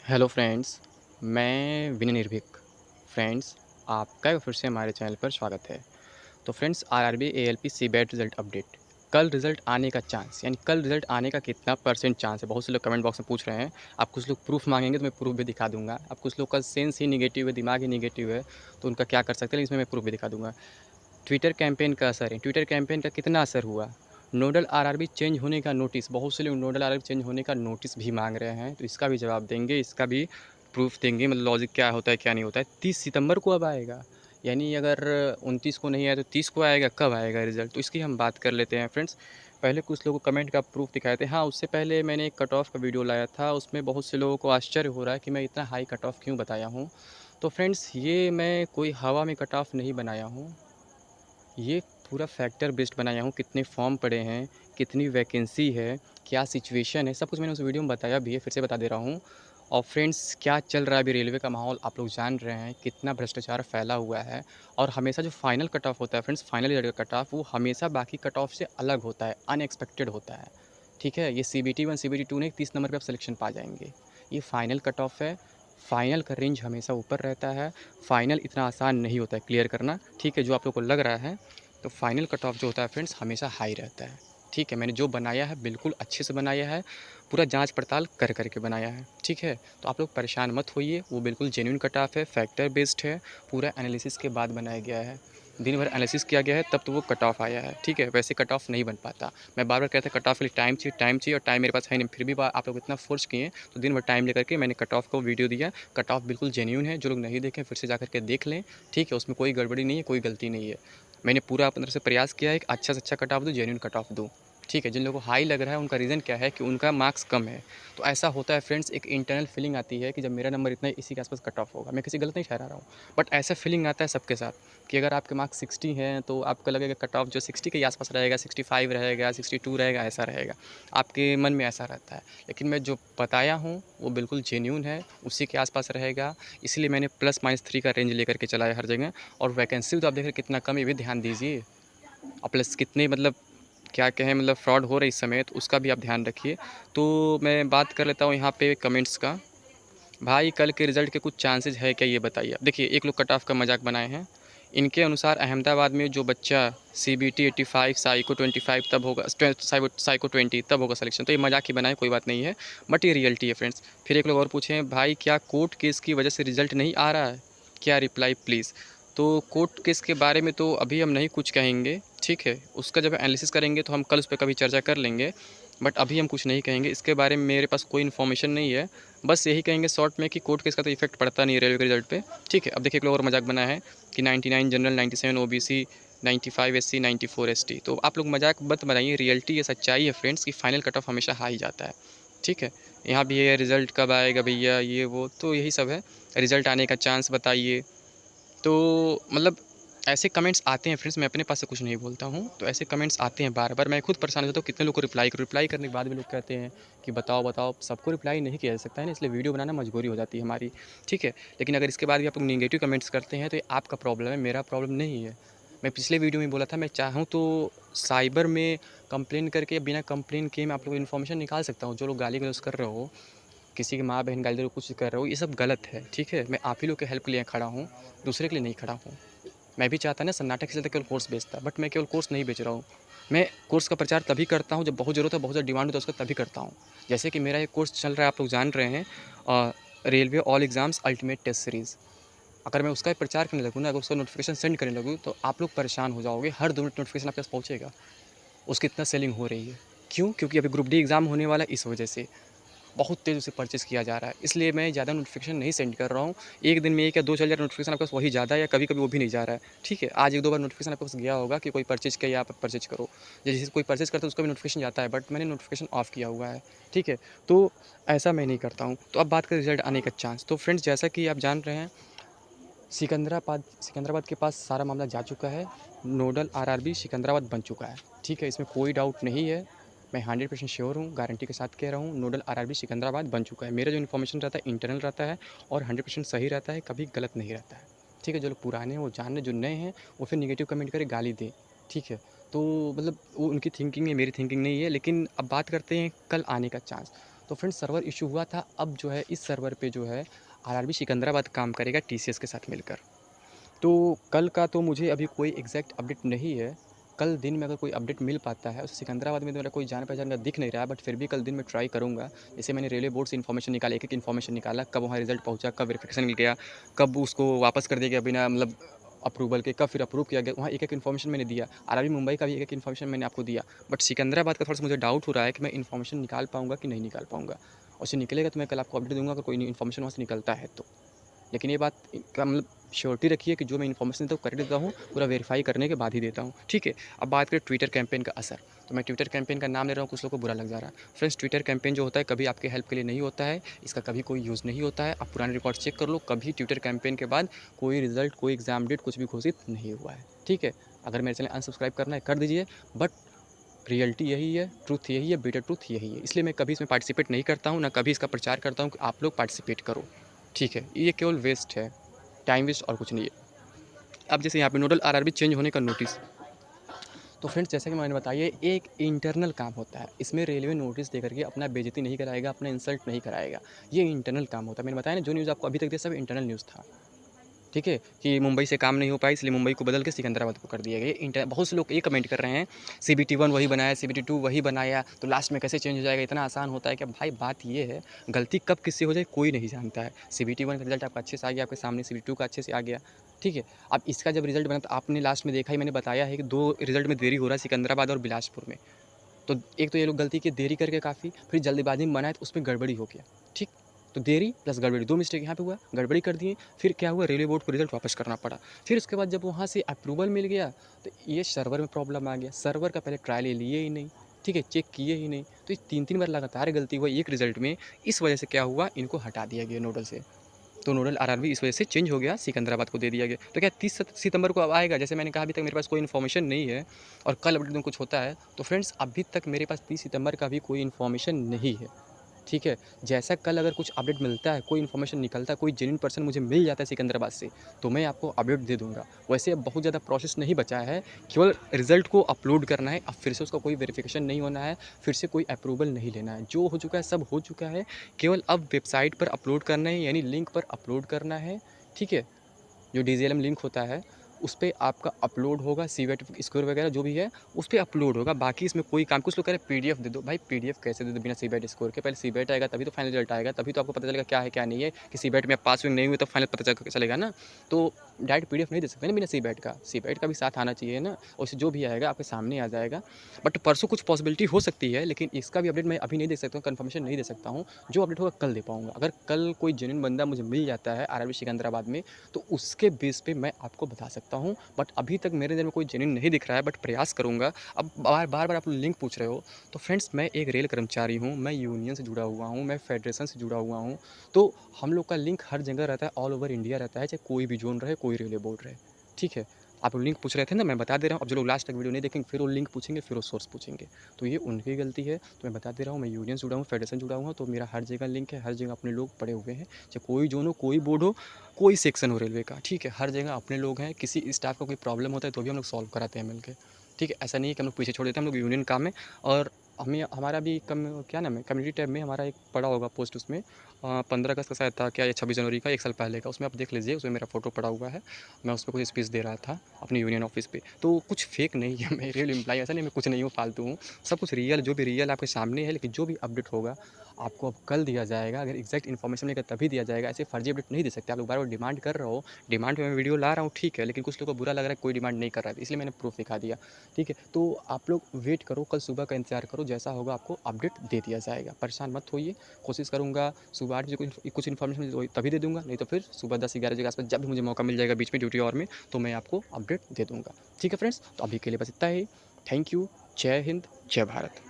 Hello friends, मैं विनय निर्भीक। Friends, आपका एक बार फिर से हमारे चैनल पर स्वागत है। तो friends, RRB ALP CBAT result update. कल रिज़ल्ट आने का चांस, यानी कल रिज़ल्ट आने का कितना परसेंट चांस है? बहुत से लोग कमेंट बॉक्स में पूछ रहे हैं। आप कुछ लोग प्रूफ़ मांगेंगे तो मैं प्रूफ़ भी दिखा दूँगा। अब कुछ लोग का सेंस ही नेगेटिव है, दिमाग ही नेगेटिव है, तो उनका क्या कर सकते हैं, इसमें मैं प्रूफ़ भी दिखा दूँगा। ट्विटर कैंपेन का असर है, ट्विटर कैंपेन का कितना असर हुआ? नोडल आरआरबी चेंज होने का नोटिस, बहुत से लोग नोडल आरआरबी चेंज होने का नोटिस भी मांग रहे हैं, तो इसका भी जवाब देंगे, इसका भी प्रूफ देंगे, मतलब लॉजिक क्या होता है क्या नहीं होता है। 30 सितंबर को अब आएगा, यानी अगर 29 को नहीं आया तो 30 को आएगा। कब आएगा रिजल्ट, तो इसकी हम बात कर लेते हैं फ्रेंड्स। पहले कुछ लोगों को कमेंट का प्रूफ दिखाए थे। हाँ, उससे पहले मैंने एक कट ऑफ का वीडियो लाया था, उसमें बहुत से लोगों को आश्चर्य हो रहा है कि मैं इतना हाई कट ऑफ क्यों बताया हूँ। तो फ्रेंड्स, ये मैं कोई हवा में कट ऑफ नहीं बनाया हूँ, ये पूरा फैक्टर बेस्ड बनाया हूँ। कितने फॉर्म पड़े हैं, कितनी वैकेंसी है, क्या सिचुएशन है, सब कुछ मैंने उस वीडियो में बताया भी है, फिर से बता दे रहा हूँ। और फ्रेंड्स, क्या चल रहा है अभी रेलवे का माहौल आप लोग जान रहे हैं, कितना भ्रष्टाचार फैला हुआ है। और हमेशा जो फाइनल कट ऑफ होता है फ्रेंड्स, फाइनल ईयर का कट ऑफ, वो हमेशा बाकी कट ऑफ से अलग होता है, अनएक्सपेक्टेड होता है। ठीक है, ये CBT 1 CBT 2 नहीं, 30 नंबर पे आप सिलेक्शन पा जाएंगे। ये फाइनल कट ऑफ है। फाइनल का रेंज हमेशा ऊपर रहता है। फाइनल इतना आसान नहीं होता है क्लियर करना। ठीक है, जो आप लोग को लग रहा है, तो फाइनल कट ऑफ जो होता है फ्रेंड्स, हमेशा हाई रहता है। ठीक है, मैंने जो बनाया है बिल्कुल अच्छे से बनाया है, पूरा जांच पड़ताल कर करके बनाया है। ठीक है, तो आप लोग परेशान मत होइए, वो बिल्कुल जेन्युइन कट ऑफ है, फैक्टर बेस्ड है, पूरा एनालिसिस के बाद बनाया गया है। दिन भर एनालिसिस किया गया है, तब तो वो कट ऑफ आया है। ठीक है, वैसे कट ऑफ नहीं बन पाता। मैं बार बार कहता कट ऑफ के लिए टाइम चाहिए, टाइम चाहिए, और टाइम मेरे पास है नहीं, फिर भी आप लोग इतना फोर्स किए, तो दिन भर टाइम लेकर के मैंने कट ऑफ को वीडियो दिया। कट ऑफ बिल्कुल जेन्युइन है, जो लोग नहीं देखें फिर से जा करके देख लें। ठीक है, उसमें कोई गड़बड़ी नहीं है, कोई गलती नहीं है। मैंने पूरा अपनी तरफ से प्रयास किया है कि अच्छा से अच्छा कट ऑफ दूँ, जेन्युइन कट ऑफ दूँ। ठीक है, जिन लोगों को हाई लग रहा है उनका रीज़न क्या है कि उनका मार्क्स कम है। तो ऐसा होता है फ्रेंड्स, एक इंटरनल फीलिंग आती है कि जब मेरा नंबर इतना है, इसी के आसपास कट ऑफ होगा। मैं किसी गलत नहीं ठहरा रहा हूँ, बट ऐसा फीलिंग आता है सबके साथ कि अगर आपके मार्क्स 60 हैं तो आपको लगेगा कट ऑफ जो 60 के आसपास रहेगा, 65 रहेगा, 62 रहेगा, ऐसा रहेगा। आपके मन में ऐसा रहता है, लेकिन मैं जो बताया हूँ वो बिल्कुल जेन्युइन है, उसी के आसपास रहेगा। इसलिए मैंने +-3 का रेंज लेकर के चलाया हर जगह। और वैकेंसी तो आप देख रहे हैं कितना कम है, ये भी ध्यान दीजिए। और प्लस कितने मतलब क्या कहें, मतलब फ्रॉड हो रहा है इस समय, तो उसका भी आप ध्यान रखिए। तो मैं बात कर लेता हूँ यहाँ पे कमेंट्स का। भाई, कल के रिज़ल्ट के कुछ चांसेस है क्या, ये बताइए आप। देखिए, एक लोग कट ऑफ का मजाक बनाए हैं। इनके अनुसार अहमदाबाद में जो बच्चा CBT 85, साइको 25 तब होगा, साइको 20 तब होगा सिलेक्शन। तो ये मजाक ही बनाए, कोई बात नहीं है, बट ये रियलिटी है फ्रेंड्स। फिर एक लोग और पूछे हैं, भाई क्या कोर्ट केस की वजह से रिज़ल्ट नहीं आ रहा है, क्या रिप्लाई प्लीज़। तो कोर्ट केस के बारे में तो अभी हम नहीं कुछ कहेंगे। ठीक है, उसका जब एनालिसिस करेंगे तो हम कल उस पर कभी चर्चा कर लेंगे, बट अभी हम कुछ नहीं कहेंगे इसके बारे में, मेरे पास कोई इन्फॉर्मेशन नहीं है। बस यही कहेंगे शॉर्ट में कि कोर्ट केस का तो इफेक्ट पड़ता नहीं है रेलवे के रिजल्ट पे। ठीक है, अब देखिए एक लोग और मजाक बना है कि 99 जनरल, 97 OBC, 95 SC, 94 ST। तो आप लोग मजाक मत बनाइए, रियलिटी ये सच्चाई है फ्रेंड्स कि फाइनल कट ऑफ हमेशा हाई जाता है। ठीक है, यहाँ भी ये रिज़ल्ट कब आएगा भैया, ये वो, तो यही सब है। रिज़ल्ट आने का चांस बताइए। तो मतलब ऐसे कमेंट्स आते हैं फ्रेंड्स, मैं अपने पास से कुछ नहीं बोलता हूँ, तो ऐसे कमेंट्स आते हैं बार बार। मैं खुद परेशान हो जाता हूँ, कितने लोग को रिप्लाई करूँ, रिप्लाई करने के बाद भी लोग कहते हैं कि बताओ बताओ। सबको रिप्लाई नहीं किया जा सकता है ना, इसलिए वीडियो बनाना मजबूरी हो जाती है हमारी। ठीक है, लेकिन अगर इसके बाद भी आप लोग नेगेटिव कमेंट्स करते हैं तो ये आपका प्रॉब्लम है, मेरा प्रॉब्लम नहीं है। मैं पिछले वीडियो में बोला था, मैं चाहूँ तो साइबर में कंप्लेन करके, बिना कंप्लेन किए मैं आप लोग इन्फॉर्मेशन निकाल सकता हूँ। जो लोग गाली गलौज कर रहे हो, किसी की माँ बहन गाली दे रहे हो, कुछ कर रहे हो, ये सब गलत है। ठीक है, मैं आप ही लोग के हेल्प के लिए खड़ा हूँ, दूसरे के लिए नहीं खड़ा हूँ। मैं भी चाहता ना सन्नाटा के चलते केवल कोर्स बेचता, बट मैं केवल कोर्स नहीं बेच रहा हूँ। मैं कोर्स का प्रचार तभी करता हूँ जब बहुत ज़रूरत है, बहुत ज़्यादा डिमांड होता है उसका, तभी करता हूँ। जैसे कि मेरा एक कोर्स चल रहा है, आप लोग जान रहे हैं, railway all exams ultimate test series. अगर मैं उसका प्रचार करने लगूँ ना, अगर उसका नोटिफिकेशन सेंड करने लगूँ, तो आप लोग परेशान हो जाओगे। हर 2 मिनट नोटिफिकेशन आपके पास पहुँचेगा, उसकी इतना सेलिंग हो रही है। क्यों? क्योंकि अभी ग्रुप डी एग्ज़ाम होने वाला है, इस वजह से बहुत तेज़ी से परचेज़ किया जा रहा है। इसलिए मैं ज़्यादा नोटिफिकेशन नहीं सेंड कर रहा हूँ। एक दिन में 1 या 2 चल जा रहा है नोटिफिकेशन आपके पास, वही ज़्यादा है, या कभी-कभी वो भी नहीं जा रहा है। ठीक है, आज 1-2 बार नोटिफिकेशन आपके पास गया होगा कि कोई परचेज़ किया या आप परचेज़ करो। जैसे कोई परचेज़ करता है उसका भी नोटिफिकेशन जाता है, बट मैंने नोटिफिकेशन ऑफ किया हुआ है। ठीक है, तो ऐसा मैं नहीं करता हूँ। तो अब बात करें रिज़ल्ट आने का चांस, तो फ्रेंड्स जैसा कि आप जान रहे हैं, सिकंदराबाद के पास सारा मामला जा चुका है। नोडल आरआरबी सिकंदराबाद बन चुका है। ठीक है, इसमें कोई डाउट नहीं है। मैं 100% श्योर हूँ, गारंटी के साथ कह रहा हूँ, नोडल आरआरबी सिकंदराबाद बन चुका है। मेरा जो इन्फॉर्मेशन रहता है इंटरनल रहता है, और 100% सही रहता है, कभी गलत नहीं रहता है। ठीक है, जो लोग पुराने हैं वो जान लें, जो नए हैं वो फिर नेगेटिव कमेंट करें, गाली दें। ठीक है, तो मतलब वो उनकी थिंकिंग है, मेरी थिंकिंग नहीं है। लेकिन अब बात करते हैं कल आने का चांस। तो फ्रेंड्स सर्वर इशू हुआ था, अब जो है इस सर्वर पे जो है आरआरबी सिकंदराबाद काम करेगा टीसीएस के साथ मिलकर। तो कल का तो मुझे अभी कोई एग्जैक्ट अपडेट नहीं है। कल दिन में अगर कोई अपडेट मिल पाता है, सिकंदराबाद में तो मेरा कोई जान पहचान का दिख नहीं रहा है, बट फिर भी कल दिन में ट्राई करूँगा। जैसे मैंने रेलवे बोर्ड से इन्फॉर्मेशन निकाला, एक एक इन्फॉर्मेशन निकाला, कब वहाँ रिजल्ट पहुँचा, कब वेरिफिकेशन मिल गया, कब उसको वापस कर दिया गया बिना मतलब अप्रूवल के, कब फिर अप्रूव किया गया, वहाँ एक एक इन्फॉर्मेशन मैंने दिया। आरआरबी मुंबई का भी एक एक इन्फॉर्मेशन मैंने आपको दिया। बट सिकंदराबाद का थोड़ा सा मुझे डाउट हो रहा है कि मैं इन्फॉर्मेशन निकाल पाऊँगा कि नहीं निकाल पाऊँगा। और उससे निकलेगा तो मैं कल आपको अपडेट दूँगा, अगर कोई इन्फॉर्मेशन वहाँ से निकलता है तो। लेकिन ये बात का मतलब श्योरिटी रखिए कि जो मैं इन्फॉर्मेशन देता हूँ करेक्ट देता हूँ, पूरा वेरीफाई करने के बाद ही देता हूँ, ठीक है। अब बात करें ट्विटर कैंपेन का असर, तो मैं ट्विटर कैंपेन का नाम ले रहा हूँ, कुछ लोगों को बुरा लग जा रहा है। फ्रेंड्स, ट्विटर कैंपेन जो होता है कभी आपके हेल्प के लिए नहीं होता है, इसका कभी कोई यूज़ नहीं होता है। आप पुराने रिकॉर्ड चेक कर लो, कभी ट्विटर कैंपेन के बाद कोई रिजल्ट, कोई एग्जाम डेट कुछ भी घोषित नहीं हुआ है, ठीक है। अगर मेरे चैनल अनसब्सक्राइब करना है कर दीजिए, बट रियलिटी यही है, ट्रूथ यही है, बिटर ट्रूथ यही है। इसलिए मैं कभी इसमें पार्टिसिपेट नहीं करता हूँ, ना कभी इसका प्रचार करता हूँ कि आप लोग पार्टिसिपेट करो, ठीक है। ये केवल वेस्ट है, टाइम वेस्ट और कुछ नहीं है। अब जैसे यहाँ पे नोडल आरआरबी चेंज होने का नोटिस, तो फ्रेंड्स जैसा कि मैंने बताया ये एक इंटरनल काम होता है, इसमें रेलवे नोटिस देकर के अपना बेइज्जती नहीं कराएगा, अपना इंसल्ट नहीं कराएगा। ये इंटरनल काम होता है। मैंने बताया ना, जो न्यूज़ आपको अभी तक दिया सब इंटरनल न्यूज़ था, ठीक है, कि मुंबई से काम नहीं हो पाई इसलिए मुंबई को बदल के सिकंदराबाद को कर दिया गया। बहुत से लोग ये कमेंट कर रहे हैं CBT 1 वही बनाया, CBT 2 वही बनाया, तो लास्ट में कैसे चेंज हो जाएगा, इतना आसान होता है क्या? भाई बात ये है, गलती कब किससे हो जाए कोई नहीं जानता है। CBT 1 का रिजल्ट आपका अच्छे से आ गया आपके सामने, CBT 2 का अच्छे से आ गया, ठीक है। अब इसका जब रिजल्ट बना तो आपने लास्ट में देखा ही, मैंने बताया है कि 2 रिजल्ट में देरी हो रहा है, सिकंदराबाद और बिलासपुर में। तो एक तो ये लोग गलती की, देरी करके काफ़ी, फिर जल्दबाजी में बनाए तो उसमें गड़बड़ी हो गया, ठीक। तो देरी प्लस गड़बड़ी, 2 मिस्टेक यहाँ पे हुआ, गड़बड़ी कर दिए, फिर क्या हुआ, रेलवे बोर्ड को रिजल्ट वापस करना पड़ा। फिर उसके बाद जब वहाँ से अप्रूवल मिल गया तो ये सर्वर में प्रॉब्लम आ गया, सर्वर का पहले ट्रायल ये लिए ही नहीं, ठीक है, चेक किए ही नहीं। तो ये 3-3 बार लगातार गलती हुआ एक रिजल्ट में, इस वजह से क्या हुआ, इनको हटा दिया गया नोडल से। तो नोडल आरआरबी इस वजह से चेंज हो गया, सिकंदराबाद को दे दिया गया। तो क्या 30 सितंबर को अब आएगा? जैसे मैंने कहा अभी तक मेरे पास कोई इन्फॉर्मेशन नहीं है और कल अपडेट में कुछ होता है, तो फ्रेंड्स अभी तक मेरे पास 30 सितंबर का भी कोई इन्फॉर्मेशन नहीं है, ठीक है। जैसा कल अगर कुछ अपडेट मिलता है, कोई इन्फॉर्मेशन निकलता है, कोई जेन्युइन पर्सन मुझे मिल जाता है सिकंदराबाद से, तो मैं आपको अपडेट दे दूँगा। वैसे अब बहुत ज़्यादा प्रोसेस नहीं बचा है, केवल रिज़ल्ट को अपलोड करना है। अब फिर से उसका कोई वेरिफिकेशन नहीं होना है, फिर से कोई अप्रूवल नहीं लेना है। जो हो चुका है सब हो चुका है, केवल अब वेबसाइट पर अपलोड करना है, यानी लिंक पर अपलोड करना है, ठीक है। जो DGLM लिंक होता है उस पे आपका अपलोड होगा, CWET स्कोर वगैरह जो भी है उस पे अपलोड होगा। बाकी इसमें कोई काम, कुछ लोग कह रहे हैं PDF दे दो, भाई PDF कैसे दे दो बिना CWET स्कोर के? पहले CWET आएगा तभी तो फाइनल रिजल्ट आएगा, तभी तो आपको पता चलेगा क्या है क्या नहीं है, कि CWET में आप पास हुए नहीं हुए तो फाइनल पता चलेगा ना। तो डायरेक्ट PDF नहीं दे सकते ना बिना CWET का भी साथ आना चाहिए ना। और उससे जो भी आएगा आपके सामने आ जाएगा। बट परसों कुछ पॉसिबिलिटी हो सकती है, लेकिन इसका भी अपडेट मैं अभी नहीं दे सकता हूँ, कन्फर्मेशन नहीं दे सकता हूँ। जो अपडेट होगा कल दे पाऊँगा। अगर कल कोई जेन्युइन बंदा मुझे मिल जाता है आरआरबी सिकंदराबाद में, तो उसके बेस पे मैं आपको बता सकता हूँ। बट अभी तक मेरे नज़र में कोई जेन्युइन नहीं दिख रहा है, बट प्रयास करूँगा। अब बार-बार आप लिंक पूछ रहे हो, तो फ्रेंड्स मैं एक रेल कर्मचारी हूँ, मैं यूनियन से जुड़ा हुआ हूँ, मैं फेडरेशन से जुड़ा हुआ हूँ। तो हम लोग का लिंक हर जगह रहता है, ऑल ओवर इंडिया रहता है, चाहे कोई भी ज़ोन रहे, कोई रेलवे बोर्ड रहे, ठीक है। आप लिंक पूछ रहे थे ना, मैं बता दे रहा हूँ। अब जो लोग लास्ट तक वीडियो नहीं देखेंगे फिर वो लिंक पूछेंगे, फिर वो सोर्स पूछेंगे, तो ये उनकी गलती है। तो मैं बता दे रहा हूँ, मैं यूनियन से जुड़ा हूँ, फेडरेशन जुड़ा हुआ हूँ, तो मेरा हर जगह लिंक है, हर जगह अपने लोग पड़े हुए हैं, चाहे कोई ज़ोन हो, कोई बोर्ड हो, कोई सेक्शन हो रेलवे का, ठीक है। हर जगह अपने लोग हैं, किसी स्टाफ का कोई प्रॉब्लम होता है तो भी हम लोग सॉल्व कराते हैं मिल के, ठीक है। ऐसा नहीं है कि हम लोग पीछे छोड़ देते हैं, हम लोग यूनियन काम है। और हमें हमारा भी क्या नाम है, कम्युनिटी टैब में हमारा एक पड़ा होगा पोस्ट, उसमें 15 अगस्त का शायद था क्या, या 26 जनवरी का, 1 साल पहले का, उसमें आप देख लीजिए, उसमें मेरा फोटो पड़ा हुआ है। मैं उस पर कुछ स्पीच दे रहा था अपनी यूनियन ऑफिस पे। तो कुछ फेक नहीं है, मैं रियल एम्प्लॉय ऐसा नहीं, मैं कुछ नहीं हूँ, फालतू हूँ। सब कुछ रियल, जो भी रियल आपके सामने है। लेकिन जो भी अपडेट होगा आपको अब कल दिया जाएगा। अगर एग्जैक्ट इन्फॉर्मेशन लेकर तभी दिया जाएगा, ऐसे फर्जी अपडेट नहीं दे सकते। आप लोग बार-बार डिमांड कर रहे हो, डिमांड पे मैं वीडियो ला रहा हूँ, ठीक है, लेकिन कुछ लोगों को बुरा लग रहा है, कोई डिमांड नहीं कर रहा है, इसलिए मैंने प्रूफ दिखा दिया, ठीक है। तो आप लोग वेट करो, कल सुबह का इंतजार करो, जैसा होगा आपको अपडेट दे दिया जाएगा। परेशान मत होइए, कोशिश करूँगा सुबह 8 बजे कुछ इन्फॉर्मेशन मिले तो तभी दे दूँगा, नहीं तो फिर सुबह 10-11 बजे के आस-पास जब भी मुझे मौका मिल जाएगा बीच में ड्यूटी आवर में, तो मैं आपको अपडेट दे दूँगा, ठीक है फ्रेंड्स। तो अभी के लिए बस इतना ही। Thank you. जय हिंद, जय भारत।